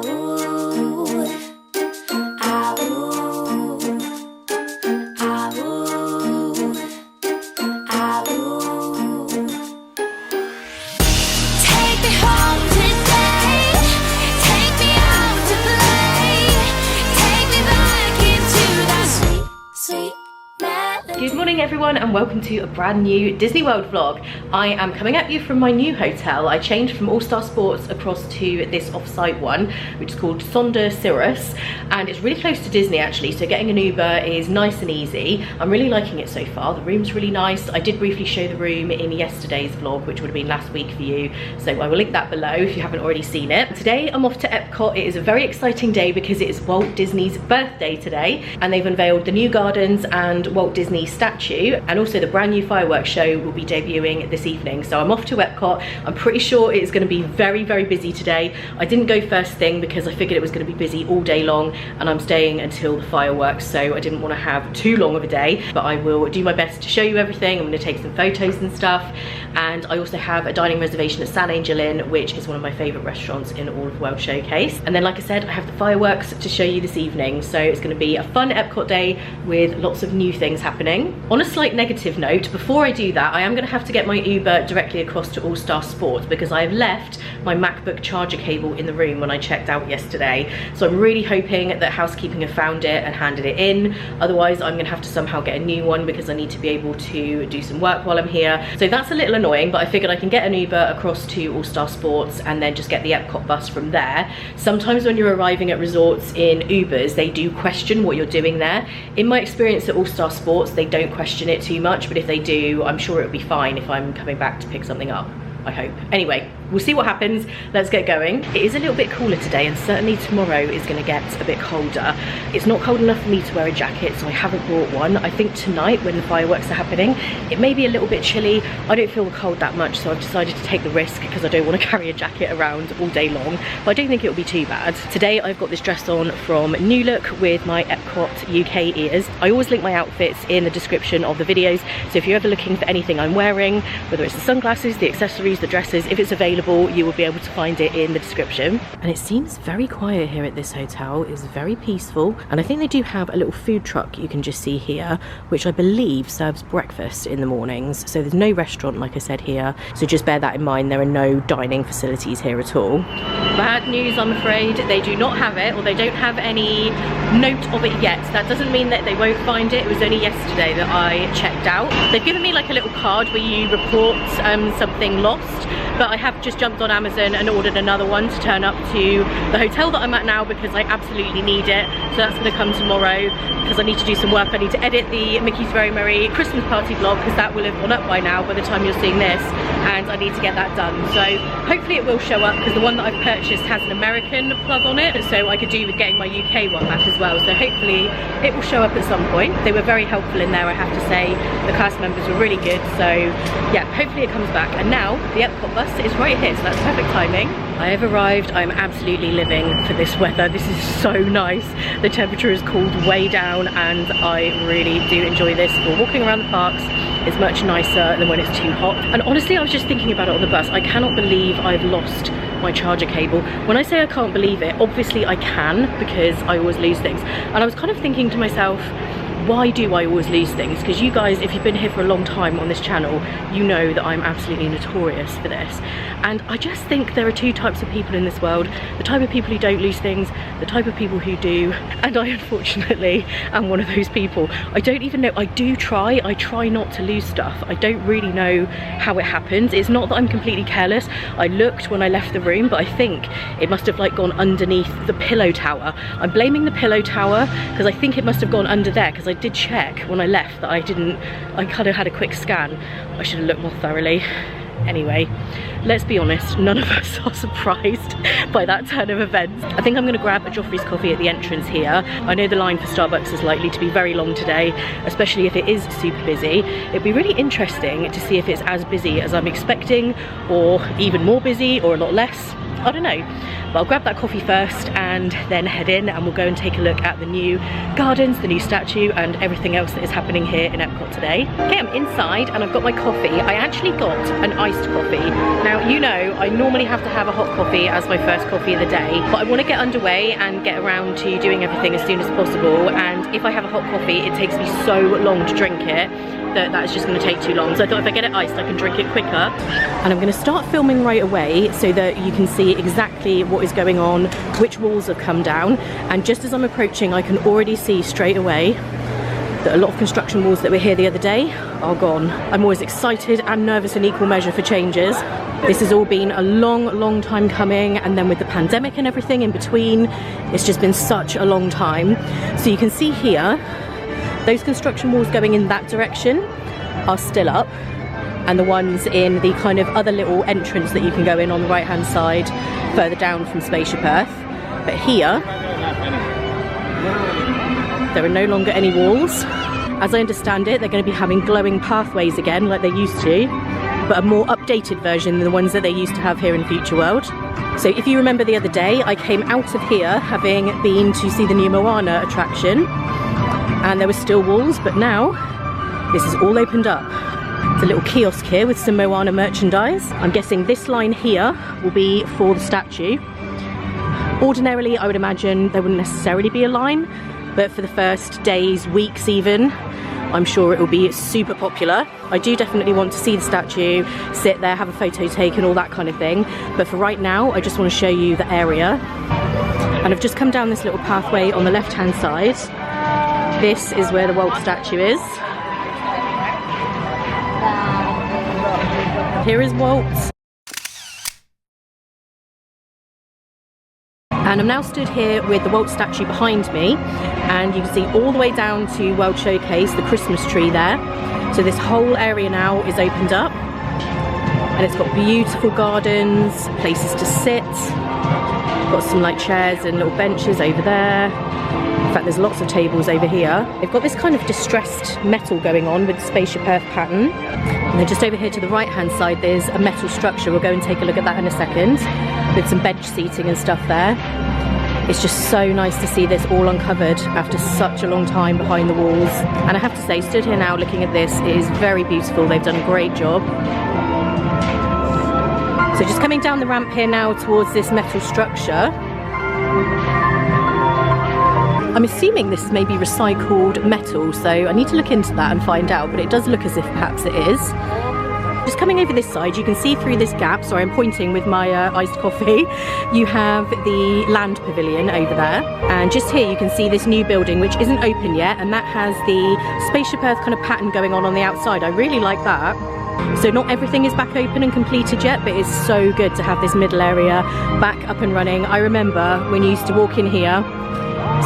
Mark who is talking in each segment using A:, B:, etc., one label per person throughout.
A: Good morning everyone and welcome to a brand new Disney World vlog. I am coming at you from my new hotel. I changed from All Star Sports across to this off-site one, which is called Sonder Cirrus, and it's really close to Disney actually, so getting an Uber is nice and easy. I'm really liking it so far. The room's really nice. I did briefly show the room in yesterday's vlog, which would have been last week for you, so I will link that below if you haven't already seen it. Today I'm off to Epcot. It is a very exciting day because it is Walt Disney's birthday today, and they've unveiled the new gardens and Walt Disney statue, and also the brand new fireworks show will be debuting this evening. So I'm off to Epcot. I'm pretty sure it's going to be very, very busy today. I didn't go first thing because I figured it was going to be busy all day long, and I'm staying until the fireworks, so I didn't want to have too long of a day, but I will do my best to show you everything. I'm going to take some photos and stuff, and I also have a dining reservation at San Angel Inn, which is one of my favourite restaurants in all of World Showcase. And then, like I said, I have the fireworks to show you this evening, so it's going to be a fun Epcot day with lots of new things happening. On a slight negative note, before I do that, I am going to have to get my Uber directly across to All Star Sports because I have left my MacBook charger cable in the room when I checked out yesterday. So I'm really hoping that housekeeping have found it and handed it in. Otherwise, I'm going to have to somehow get a new one because I need to be able to do some work while I'm here. So that's a little annoying, but I figured I can get an Uber across to All Star Sports and then just get the Epcot bus from there. Sometimes when you're arriving at resorts in Ubers, they do question what you're doing there. In my experience at All Star Sports, they don't question it too much, but if they do, I'm sure it'll be fine if I'm coming back to pick something up, I hope. Anyway, we'll see what happens. Let's get going. It is a little bit cooler today, and certainly tomorrow is going to get a bit colder. It's not cold enough for me to wear a jacket, so I haven't brought one. I think tonight, when the fireworks are happening, it may be a little bit chilly. I don't feel the cold that much, so I've decided to take the risk because I don't want to carry a jacket around all day long, but I don't think it'll be too bad. Today I've got this dress on from New Look with my Epcot UK ears. I always link my outfits in the description of the videos, so if you're ever looking for anything I'm wearing, whether it's the sunglasses, the accessories, the dresses, if it's available, you will be able to find it in the description. And it seems very quiet here at this hotel. It's very peaceful, and I think they do have a little food truck you can just see here, which I believe serves breakfast in the mornings. So there's no restaurant, like I said, here, so just bear that in mind. There are no dining facilities here at all. Bad news, I'm afraid. They do not have it, or they don't have any note of it yet. That doesn't mean that they won't find it. It was only yesterday that I checked out. They've given me like a little card where you report something lost, but I have just jumped on Amazon and ordered another one to turn up to the hotel that I'm at now because I absolutely need it. So that's going to come tomorrow because I need to do some work. I need to edit the Mickey's Very Merry Christmas Party vlog because that will have gone up by now by the time you're seeing this, and I need to get that done. So hopefully it will show up because the one that I've purchased has an American plug on it, so I could do with getting my UK one back as well. So hopefully it will show up at some point. They were very helpful in there, I have to say. The cast members were really good, so yeah, hopefully it comes back. And now the Epcot bus is right here, so that's perfect timing. I have arrived. I'm absolutely living for this weather. This is so nice. The temperature is cooled way down, and I really do enjoy this. For walking around the parks, it's much nicer than when it's too hot. And honestly, I was just thinking about it on the bus. I cannot believe I've lost my charger cable. When I say I can't believe it, obviously I can, because I always lose things. And I was kind of thinking to myself, why do I always lose things? Because you guys, if you've been here for a long time on this channel, you know that I'm absolutely notorious for this. And I just think there are two types of people in this world: the type of people who don't lose things, the type of people who do. And I unfortunately am one of those people. I don't even know, I try not to lose stuff. I don't really know how it happens. It's not that I'm completely careless. I looked when I left the room, but I think it must have like gone underneath the pillow tower. I'm blaming the pillow tower because I think it must have gone under there, because I did check when I left that I kind of had a quick scan. I should have looked more thoroughly. Anyway, let's be honest, none of us are surprised by that turn of events. I think I'm going to grab a Joffrey's coffee at the entrance here. I know the line for Starbucks is likely to be very long today, especially if it is super busy. It'd be really interesting to see if it's as busy as I'm expecting, or even more busy, or a lot less. I don't know. But I'll grab that coffee first and then head in, and we'll go and take a look at the new gardens, the new statue, and everything else that is happening here in Epcot today. Okay, I'm inside and I've got my coffee. I actually got an iced coffee. Now, you know, I normally have to have a hot coffee as my first coffee of the day, but I want to get underway and get around to doing everything as soon as possible. And if I have a hot coffee, it takes me so long to drink it that is just going to take too long. So I thought if I get it iced, I can drink it quicker. And I'm going to start filming right away so that you can see exactly what is going on, which walls have come down. And just as I'm approaching, I can already see straight away that a lot of construction walls that were here the other day are gone. I'm always excited and nervous in equal measure for changes. This has all been a long time coming, and then with the pandemic and everything in between, it's just been such a long time. So you can see here, those construction walls going in that direction are still up, and the ones in the kind of other little entrance that you can go in on the right hand side further down from Spaceship Earth. But here, there are no longer any walls. As I understand it, they're going to be having glowing pathways again like they used to, but a more updated version than the ones that they used to have here in Future World. So if you remember the other day, I came out of here having been to see the new Moana attraction, and there were still walls, but now this is all opened up. It's a little kiosk here with some Moana merchandise. I'm guessing this line here will be for the statue. Ordinarily, I would imagine there wouldn't necessarily be a line, but for the first days, weeks even, I'm sure it will be super popular. I do definitely want to see the statue, sit there, have a photo taken, all that kind of thing. But for right now, I just want to show you the area. And I've just come down this little pathway on the left-hand side. This is where the Walt statue is. Here is Walt. And I'm now stood here with the Walt statue behind me, and you can see all the way down to World Showcase, the Christmas tree there. So this whole area now is opened up, and it's got beautiful gardens, places to sit. Got some like chairs and little benches over there. In fact, there's lots of tables over here. They've got this kind of distressed metal going on with the Spaceship Earth pattern. And then just over here to the right hand side, there's a metal structure. We'll go and take a look at that in a second, with some bench seating and stuff there. It's just so nice to see this all uncovered after such a long time behind the walls. And I have to say, stood here now looking at this, it is very beautiful. They've done a great job. So just coming down the ramp here now towards this metal structure. I'm assuming this is maybe recycled metal, so I need to look into that and find out, but it does look as if perhaps it is. Just coming over this side, you can see through this gap, sorry I'm pointing with my iced coffee, you have the land pavilion over there, and just here you can see this new building which isn't open yet, and that has the Spaceship Earth kind of pattern going on the outside. I really like that. So not everything is back open and completed yet, but it's so good to have this middle area back up and running. I remember when you used to walk in here,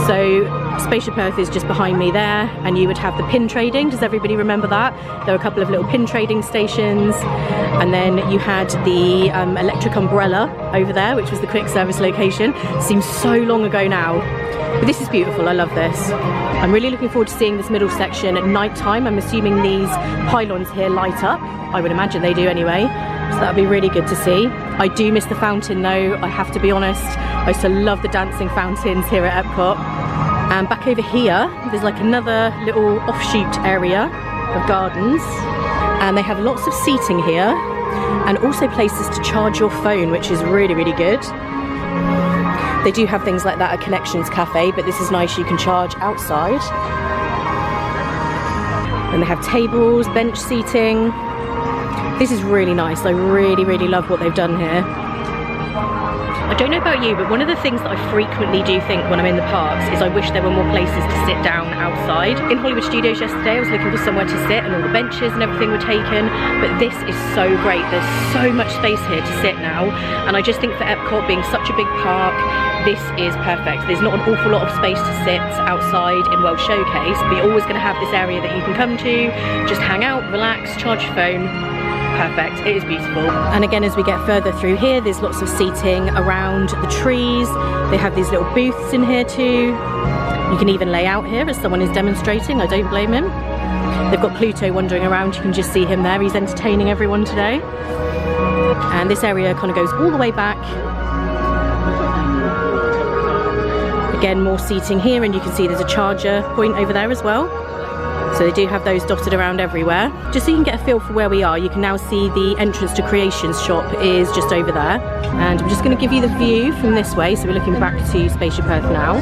A: so Spaceship Earth is just behind me there, and you would have the pin trading. Does everybody remember that? There were a couple of little pin trading stations, and then you had the electric umbrella over there, which was the quick service location. Seems so long ago now, but this is beautiful. I love this. I'm really looking forward to seeing this middle section at night time. I'm assuming these pylons here light up. I would imagine they do anyway, so that would be really good to see. I do miss the fountain though, I have to be honest. I used to love the dancing fountains here at Epcot. And back over here, there's like another little offshoot area of gardens. And they have lots of seating here, and also places to charge your phone, which is really, really good. They do have things like that at Connections Cafe, but this is nice, you can charge outside. And they have tables, bench seating. This is really nice. I really, really love what they've done here. I don't know about you, but one of the things that I frequently do think when I'm in the parks is I wish there were more places to sit down outside. In Hollywood Studios yesterday, I was looking for somewhere to sit and all the benches and everything were taken, but this is so great. There's so much space here to sit now, and I just think for Epcot being such a big park, this is perfect. There's not an awful lot of space to sit outside in World Showcase, but you're always going to have this area that you can come to, just hang out, relax, charge your phone. Perfect, it is beautiful. And again, as we get further through here, there's lots of seating around the trees. They have these little booths in here too. You can even lay out here as someone is demonstrating. I don't blame him. They've got Pluto wandering around. You can just see him there. He's entertaining everyone today. And this area kind of goes all the way back Again, more seating here, and you can see there's a charger point over there as well. So they do have those dotted around everywhere. Just so you can get a feel for where we are, you can now see the entrance to Creations shop is just over there. And I'm just going to give you the view from this way. So we're looking back to Spaceship Earth now.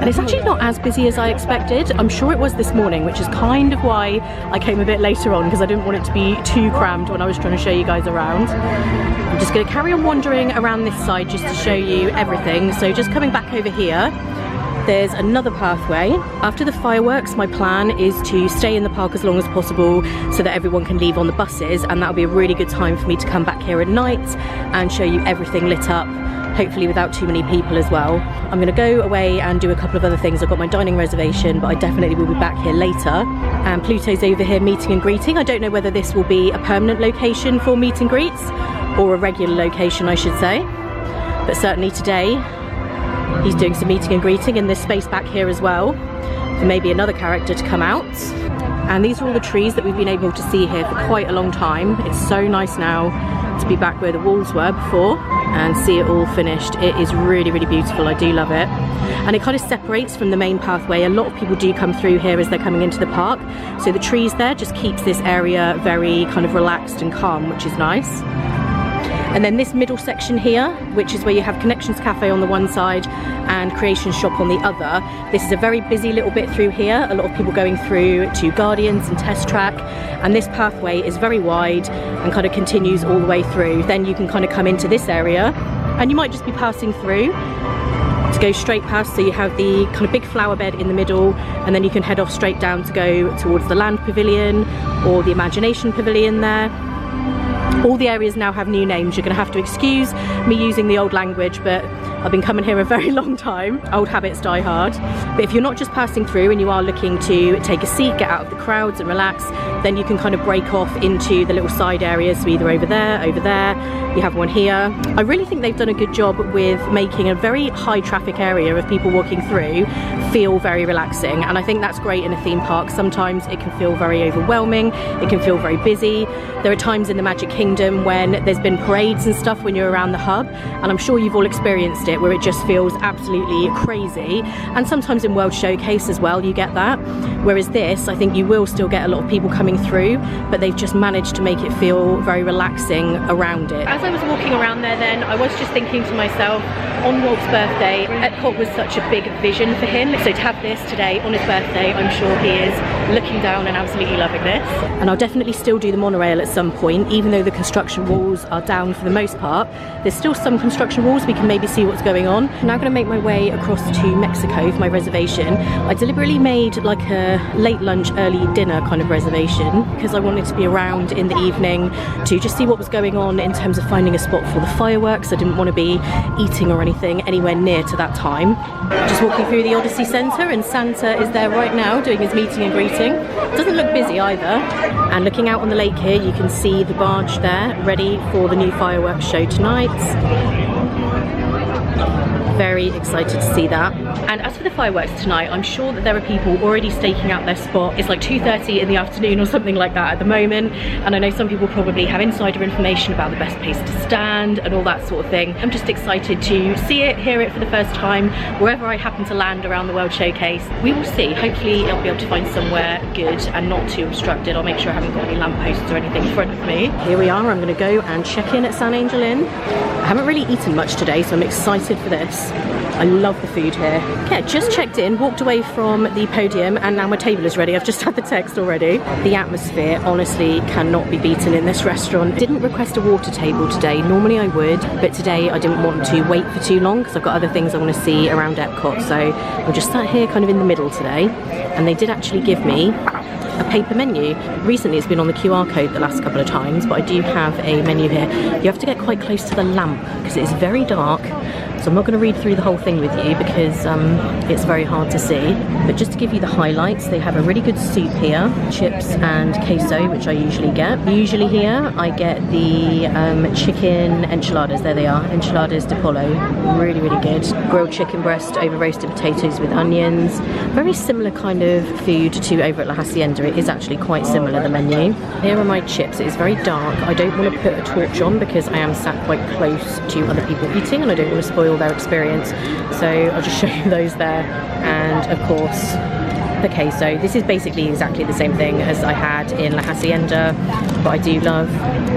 A: And it's actually not as busy as I expected. I'm sure it was this morning, which is kind of why I came a bit later on, because I didn't want it to be too crammed when I was trying to show you guys around. I'm just going to carry on wandering around this side just to show you everything. So just coming back over here, there's another pathway. After the fireworks, my plan is to stay in the park as long as possible so that everyone can leave on the buses, and that'll be a really good time for me to come back here at night and show you everything lit up, hopefully without too many people as well. I'm gonna go away and do a couple of other things. I've got my dining reservation, but I definitely will be back here later. And Pluto's over here meeting and greeting. I don't know whether this will be a permanent location for meet and greets, or a regular location I should say. But certainly today, he's doing some meeting and greeting in this space back here as well, for maybe another character to come out. And these are all the trees that we've been able to see here for quite a long time. It's so nice now to be back where the walls were before and see it all finished. It is really, really beautiful. I do love it. And it kind of separates from the main pathway. A lot of people do come through here as they're coming into the park. So the trees there just keeps this area very kind of relaxed and calm, which is nice. And then this middle section here, which is where you have Connections Cafe on the one side and Creations Shop on the other. This is a very busy little bit through here. A lot of people going through to Guardians and Test Track. And this pathway is very wide and kind of continues all the way through. Then you can kind of come into this area and you might just be passing through to go straight past. So you have the kind of big flower bed in the middle, and then you can head off straight down to go towards the Land Pavilion or the Imagination Pavilion there. All the areas now have new names. You're going to have to excuse me using the old language, but I've been coming here a very long time. Old habits die hard. But if you're not just passing through and you are looking to take a seat, get out of the crowds and relax, then you can kind of break off into the little side areas. So either over there, you have one here. I really think they've done a good job with making a very high traffic area of people walking through feel very relaxing. And I think that's great in a theme park. Sometimes it can feel very overwhelming. It can feel very busy. There are times in the Magic Kingdom when there's been parades and stuff when you're around the hub, and I'm sure you've all experienced it, where it just feels absolutely crazy. And sometimes in World Showcase as well you get that, whereas this, I think you will still get a lot of people coming through, but they've just managed to make it feel very relaxing around it. As I was walking around there then, I was just thinking to myself, on Walt's birthday, Epcot was such a big vision for him, so to have this today on his birthday, I'm sure he is looking down and absolutely loving this. And I'll definitely still do the monorail at some point, even though the construction walls are down for the most part. There's still some construction walls, we can maybe see what's going on. I'm now going to make my way across to Mexico for my reservation. I deliberately made like a late lunch, early dinner kind of reservation because I wanted to be around in the evening to just see what was going on in terms of finding a spot for the fireworks. I didn't want to be eating or anything anywhere near to that time. Just walking through the Odyssey Centre, and Santa is there right now doing his meeting and greeting. Doesn't look busy either. And looking out on the lake here, you can see the barge there ready for the new fireworks show tonight. Very excited to see that. And as for the fireworks tonight, I'm sure that there are people already staking out their spot. It's like 2:30 in the afternoon or something like that at the moment, and I know some people probably have insider information about the best place to stand and all that sort of thing. I'm just excited to see it, hear it for the first time, wherever I happen to land around the World Showcase. We will see. Hopefully I'll be able to find somewhere good and not too obstructed. I'll make sure I haven't got any lampposts or anything in front of me. Here we are. I'm going to go and check in at San Angel Inn. I haven't really eaten much today, so I'm excited for this. I love the food here. Okay, just checked in, walked away from the podium, and now my table is ready. I've just had the text already. The atmosphere honestly cannot be beaten in this restaurant. Didn't request a water table today. Normally I would, but today I didn't want to wait for too long because I've got other things I want to see around Epcot. So I'm just sat here kind of in the middle today, and they did actually give me a paper menu. Recently it's been on the QR code the last couple of times, but I do have a menu here. You have to get quite close to the lamp because it is very dark, so I'm not going to read through the whole thing with you because it's very hard to see. But just to give you the highlights, they have a really good soup here, chips and queso, which I usually get. Usually here I get the chicken enchiladas. There they are, enchiladas de pollo, really, really good. Grilled chicken breast over roasted potatoes with onions. Very similar kind of food to over at La Hacienda. It is actually quite similar, the menu. Here are my chips. It is very dark. I don't want to put a torch on because I am sat quite close to other people eating and I don't want to spoil spoil their experience. So I'll just show you those there, and of course the queso. This is basically exactly the same thing as I had in La Hacienda, but I do love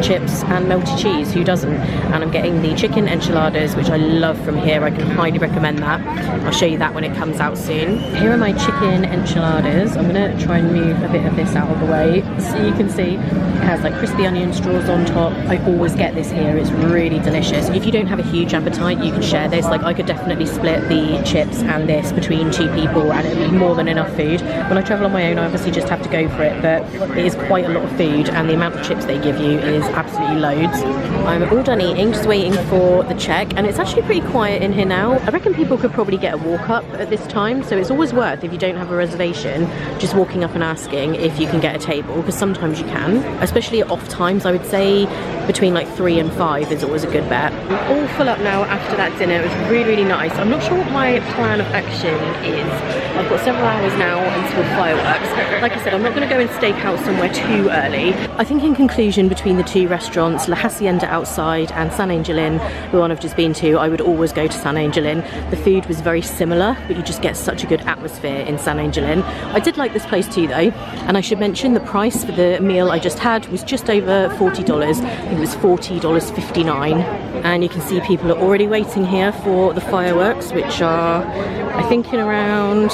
A: chips and melted cheese, who doesn't? And I'm getting the chicken enchiladas, which I love from here. I can highly recommend that. I'll show you that when it comes out soon. Here are my chicken enchiladas. I'm gonna try and move a bit of this out of the way so you can see. It has like crispy onion straws on top. I always get this here. It's really delicious. If you don't have a huge appetite, you can share this. Like, I could definitely split the chips and this between 2 people, and it'd be more than enough food. When I travel on my own, I obviously just have to go for it, but it is quite a lot of food, and the amount of chips they give you is absolutely loads. I'm all done eating, just waiting for the check, and it's actually pretty quiet in here now. I reckon people could probably get a walk up at this time, so it's always worth, if you don't have a reservation, just walking up and asking if you can get a table, because sometimes you can. Especially at off times, I would say between like 3 and 5 is always a good bet. I'm all full up now after that dinner. It was really, really nice. I'm not sure what my plan of action is. I've got several hours now until fireworks. Like I said, I'm not going to go and stake out somewhere too early. I think in conclusion, between the 2 restaurants, La Hacienda outside and San Angel Inn, the one I've just been to, I would always go to San Angel Inn. The food was very similar, but you just get such a good atmosphere in San Angel Inn. I did like this place too though, and I should mention the price for the meal I just had was just over $40. I think it was $40.59, and you can see people are already waiting here for the fireworks, which are, I think, in around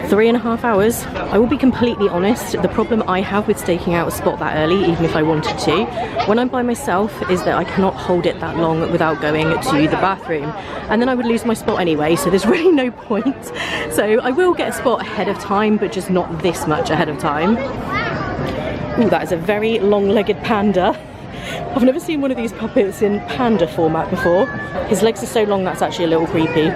A: 3.5 hours. I will be completely honest, the problem I have with staking out a spot that early, even if I wanted to, when I'm by myself, is that I cannot hold it that long without going to the bathroom, and then I would lose my spot anyway, so there's really no point. So I will get a spot ahead of time, but just not this much ahead of time. Ooh, that is a very long-legged panda. I've never seen one of these puppets in panda format before. His legs are so long, that's actually a little creepy.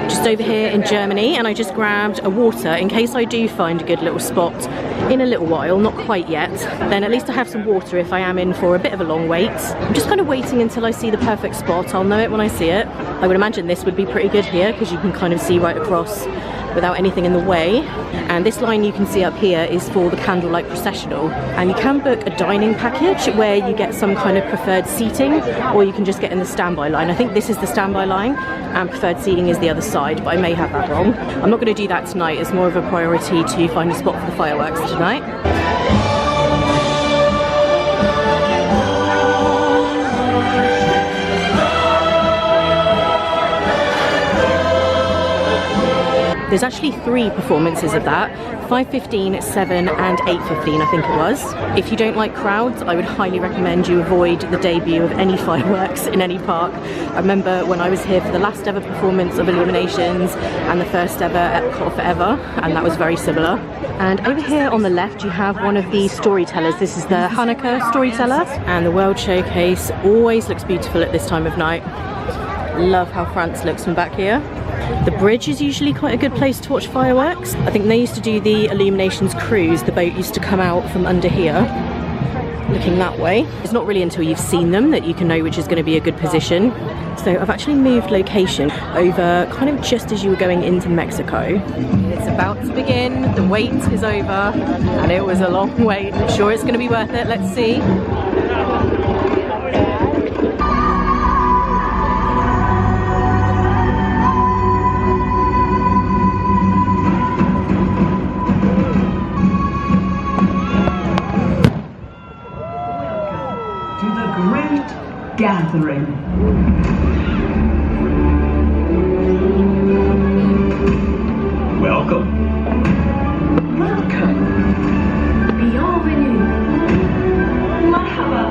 A: Just over here in Germany, and I just grabbed a water in case I do find a good little spot in a little while, not quite yet. Then at least I have some water if I am in for a bit of a long wait. I'm just kind of waiting until I see the perfect spot. I'll know it when I see it. I would imagine this would be pretty good here because you can kind of see right across without anything in the way. And this line you can see up here is for the candlelight processional, and you can book a dining package where you get some kind of preferred seating, or you can just get in the standby line. I think this is the standby line and preferred seating is the other side, but I may have that wrong. I'm not going to do that tonight. It's more of a priority to find a spot for the fireworks tonight. There's actually 3 performances of that, 5:15, 7 and 8:15 I think it was. If you don't like crowds, I would highly recommend you avoid the debut of any fireworks in any park. I remember when I was here for the last ever performance of Illuminations and the first ever Epcot Forever, and that was very similar. And over here on the left you have one of the storytellers. This is the Hanukkah storyteller, and the World Showcase always looks beautiful at this time of night. Love how France looks from back here. The bridge is usually quite a good place to watch fireworks. I think they used to do the Illuminations cruise. The boat used to come out from under here, looking that way. It's not really until you've seen them that you can know which is going to be a good position. So I've actually moved location over kind of just as you were going into Mexico. It's about to begin, the wait is over, and it was a long wait. I'm sure it's going to be worth it, let's see.
B: Gathering. Welcome. Welcome. Bienvenue. Marhaba.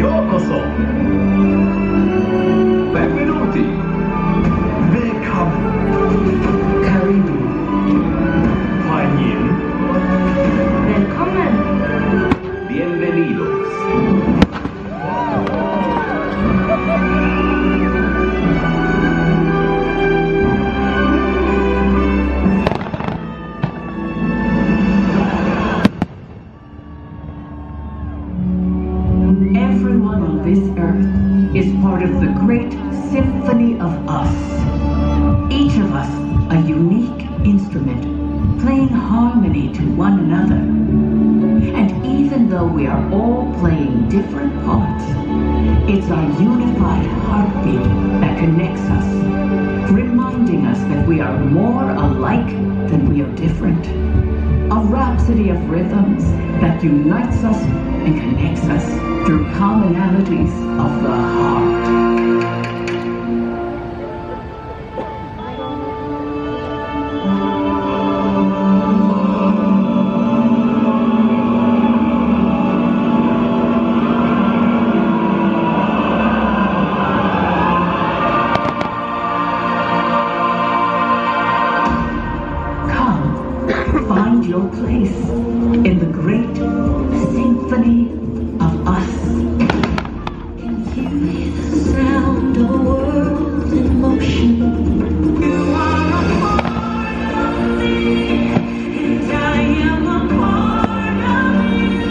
B: Yokoso. Benvenuti. Willkommen. Karibu.欢迎. Willkommen. Bienvenidos. Everyone on this earth is part of the great symphony of us. Each of us a unique instrument, playing harmony to one another. And even though we are all playing different parts, it's our unified heartbeat that connects us, reminding us that we are more alike than we are different. A rhapsody of rhythms that unites us and connects us through commonalities of the heart. Find your place in the great symphony of us. Can you hear the sound of a world in motion? You are a part of me, and I am a part of you.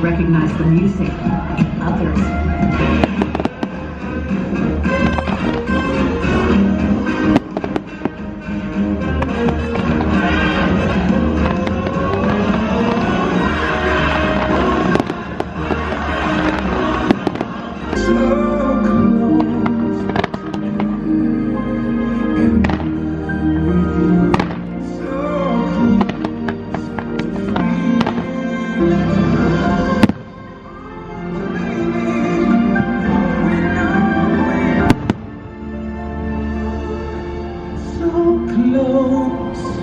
B: Recognize the music in others.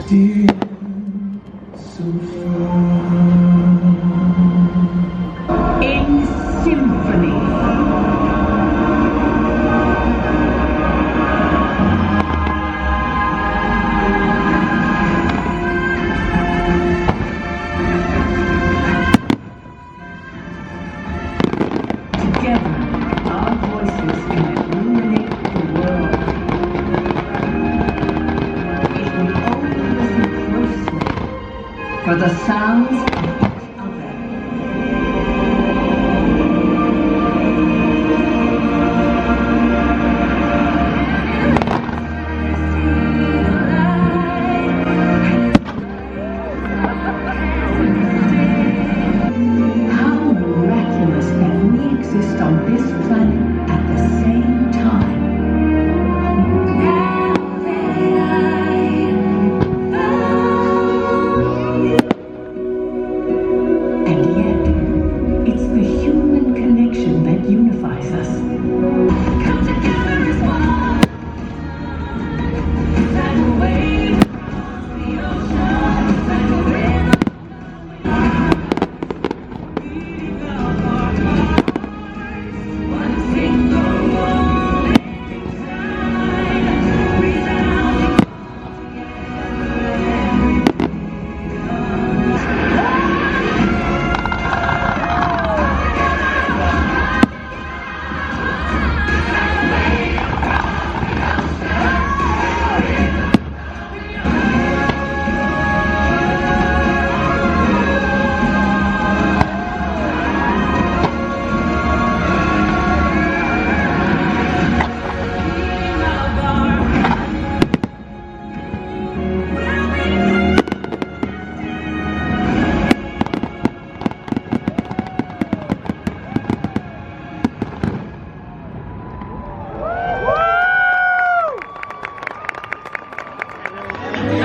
B: Dear, so far. In symphony. Together, our voices can illuminate the world. For the sounds of each other. How miraculous that we exist on this planet at the same time.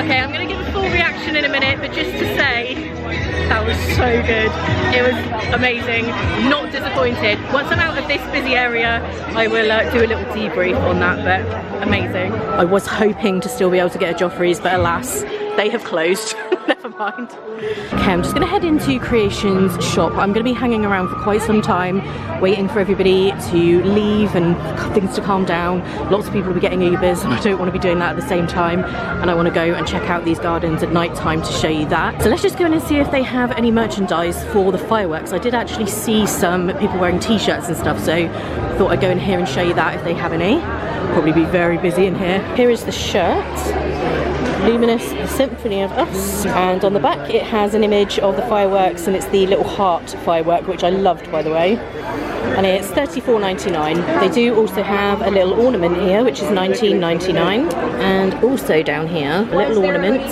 A: Okay, I'm gonna give a full reaction in a minute, but just to say, that was so good. It was amazing, not disappointed. Once I'm out of this busy area, I will do a little debrief on that, but amazing. I was hoping to still be able to get a Joffrey's, but alas, they have closed. Never mind. Okay, I'm just gonna head into Creations shop. I'm gonna be hanging around for quite some time, waiting for everybody to leave and things to calm down. Lots of people will be getting Ubers, and I don't want to be doing that at the same time. And I want to go and check out these gardens at night time to show you that. So let's just go in and see if they have any merchandise for the fireworks. I did actually see some people wearing t-shirts and stuff, so I thought I'd go in here and show you that if they have any. Probably be very busy in here. Here is the shirt. Luminous, the Symphony of Us, and on the back it has an image of the fireworks, and it's the little heart firework, which I loved, by the way, and it's $34.99. They do also have a little ornament here, which is $19.99, and also down here a little ornament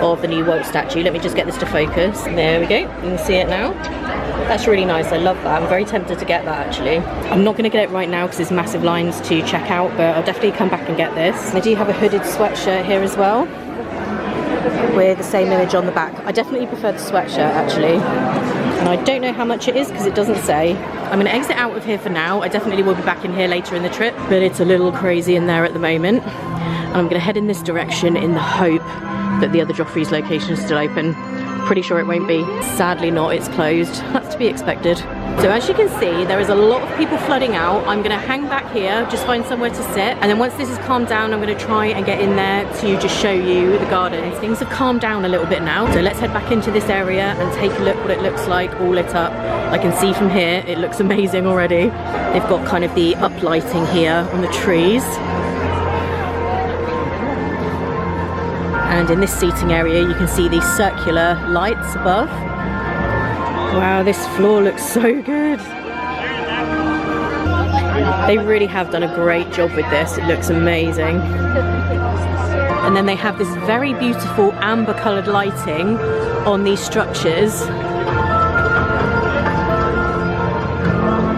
A: of the new Walt statue. Let me just get this to focus. There we go, you can see it now. That's really nice, I love that. I'm very tempted to get that actually. I'm not going to get it right now because there's massive lines to check out, but I'll definitely come back and get this. They do have a hooded sweatshirt here as well, with the same image on the back. I definitely prefer the sweatshirt actually, and I don't know how much it is because it doesn't say. I'm going to exit out of here for now. I definitely will be back in here later in the trip, but it's a little crazy in there at the moment. And I'm going to head in this direction in the hope that the other Joffrey's location is still open. Pretty sure it won't be. Sadly not, it's closed. That's to be expected. So as you can see, there is a lot of people flooding out. I'm gonna hang back here, just find somewhere to sit. And then once this has calmed down, I'm gonna try and get in there to just show you the gardens. Things have calmed down a little bit now. So let's head back into this area and take a look what it looks like all lit up. I can see from here, it looks amazing already. They've got kind of the uplighting here on the trees. And in this seating area, you can see these circular lights above. Wow, this floor looks so good. They really have done a great job with this. It looks amazing. And then they have this very beautiful amber coloured lighting on these structures.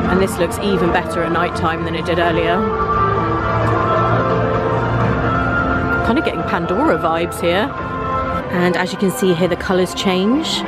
A: And this looks even better at night time than it did earlier. Kind of getting Pandora vibes here. And as you can see here, the colours change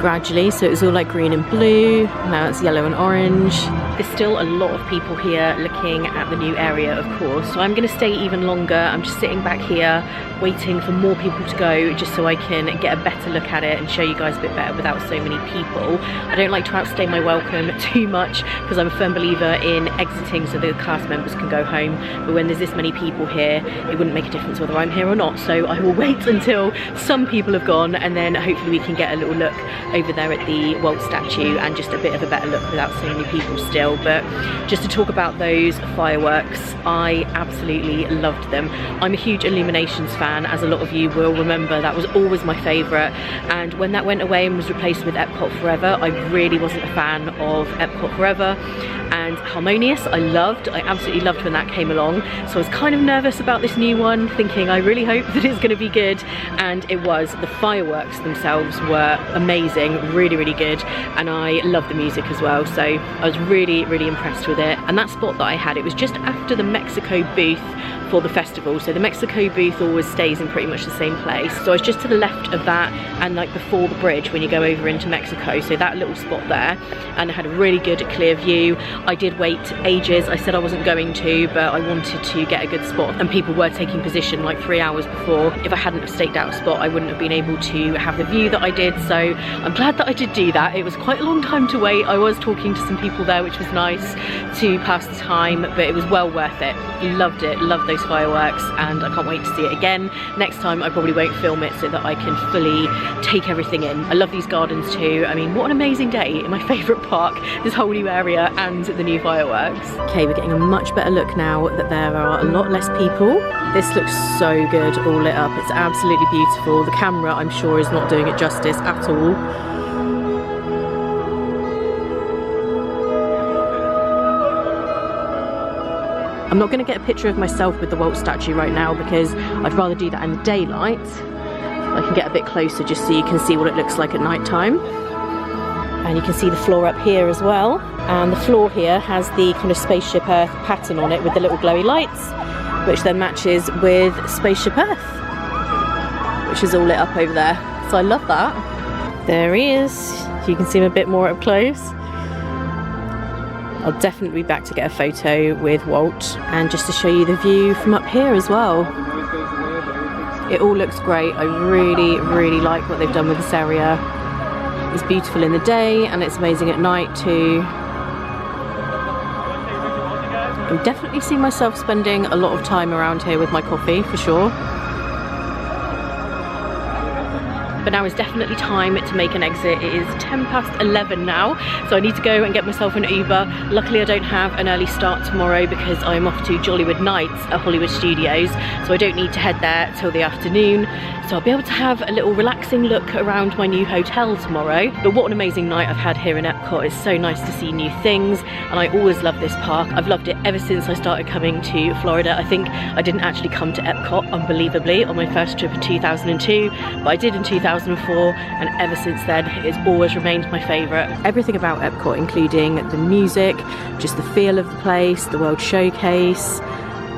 A: gradually, so it was all like green and blue, now it's yellow and orange. There's still a lot of people here looking at the new area, of course, so I'm going to stay even longer. I'm just sitting back here waiting for more people to go, just so I can get a better look at it and show you guys a bit better without so many people. I don't like to outstay my welcome too much because I'm a firm believer in exiting so the cast members can go home, but when there's this many people here, it wouldn't make a difference whether I'm here or not, so I will wait until some people have gone, and then hopefully we can get a little look over there at the Walt statue and just a bit of a better look without so many people still. But just to talk about those fireworks, I absolutely loved them. I'm a huge Illuminations fan, as a lot of you will remember. That was always my favourite, and when that went away and was replaced with Epcot Forever, I really wasn't a fan of Epcot Forever. And Harmonious, I absolutely loved when that came along, so I was kind of nervous about this new one, thinking I really hope that it's going to be good, and it was. The fireworks themselves were amazing, really good, and I love the music as well, so I was really impressed with it. And that spot that I had, it was just after the Mexico booth for the festival, so the Mexico booth always stays in pretty much the same place, so I was just to the left of that and like before the bridge when you go over into Mexico, so that little spot there, and I had a really good clear view. I did wait ages. I said I wasn't going to, but I wanted to get a good spot, and people were taking position like 3 hours before. If I hadn't have staked out a spot, I wouldn't have been able to have the view that I did, so I'm glad that I did do that. It was quite a long time to wait. I was talking to some people there, which was nice to pass the time, but it was well worth it. Loved it, loved those fireworks, and I can't wait to see it again. Next time I probably won't film it so that I can fully take everything in. I love these gardens too. I mean, what an amazing day in my favourite park, this whole new area and the new fireworks. Okay, we're getting a much better look now that there are a lot less people. This looks so good all lit up. It's absolutely beautiful. The camera, I'm sure, is not doing it justice at all. I'm not going to get a picture of myself with the Walt statue right now because I'd rather do that in daylight. I can get a bit closer just so you can see what it looks like at night time. And you can see the floor up here as well. And the floor here has the kind of Spaceship Earth pattern on it with the little glowy lights, which then matches with Spaceship Earth. watch is all lit up over there. So I love that. There he is. You can see him a bit more up close. I'll definitely be back to get a photo with Walt and just to show you the view from up here as well. It all looks great. I really, really like what they've done with this area. It's beautiful in the day and it's amazing at night too. I definitely see myself spending a lot of time around here with my coffee for sure. But now is definitely time to make an exit. It is 11:10 now, so I need to go and get myself an Uber. Luckily I don't have an early start tomorrow because I'm off to Jollywood Nights at Hollywood Studios, so I don't need to head there till the afternoon. So I'll be able to have a little relaxing look around my new hotel tomorrow. But what an amazing night I've had here in Epcot. It's so nice to see new things, and I always love this park. I've loved it ever since I started coming to Florida. I think I didn't actually come to Epcot, unbelievably, on my first trip in 2002, but I did in 2004, and ever since then it's always remained my favourite. Everything about Epcot, including the music, just the feel of the place, the World Showcase,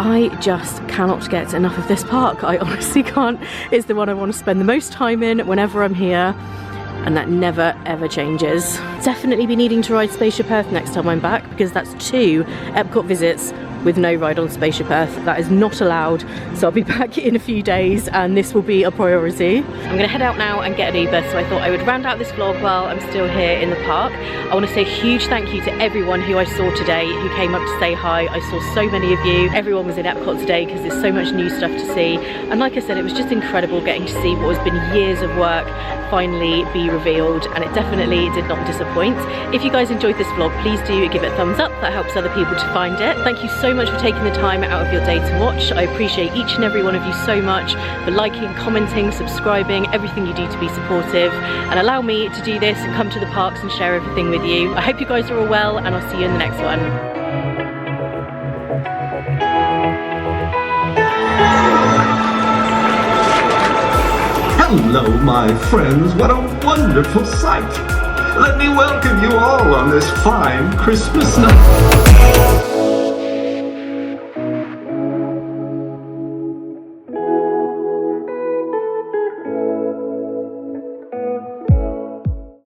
A: I just cannot get enough of this park. I honestly can't. It's the one I want to spend the most time in whenever I'm here, and that never ever changes. Definitely be needing to ride Spaceship Earth next time I'm back, because that's 2 Epcot visits with no ride on Spaceship Earth. That is not allowed, so I'll be back in a few days and this will be a priority. I'm gonna head out now and get an Uber, so I thought I would round out this vlog while I'm still here in the park. I want to say a huge thank you to everyone who I saw today, who came up to say hi. I saw so many of you. Everyone was in Epcot today because there's so much new stuff to see, and like I said, it was just incredible getting to see what has been years of work finally be revealed, and it definitely did not disappoint. If you guys enjoyed this vlog, please do give it a thumbs up. That helps other people to find it. Thank you so much for taking the time out of your day to watch. I appreciate each and every one of you so much for liking, commenting, subscribing, everything you do to be supportive and allow me to do this and come to the parks and share everything with you. I hope you guys are all well, and I'll see you in the next one.
C: Hello, my friends. What a wonderful sight. Let me welcome you all on this fine Christmas night.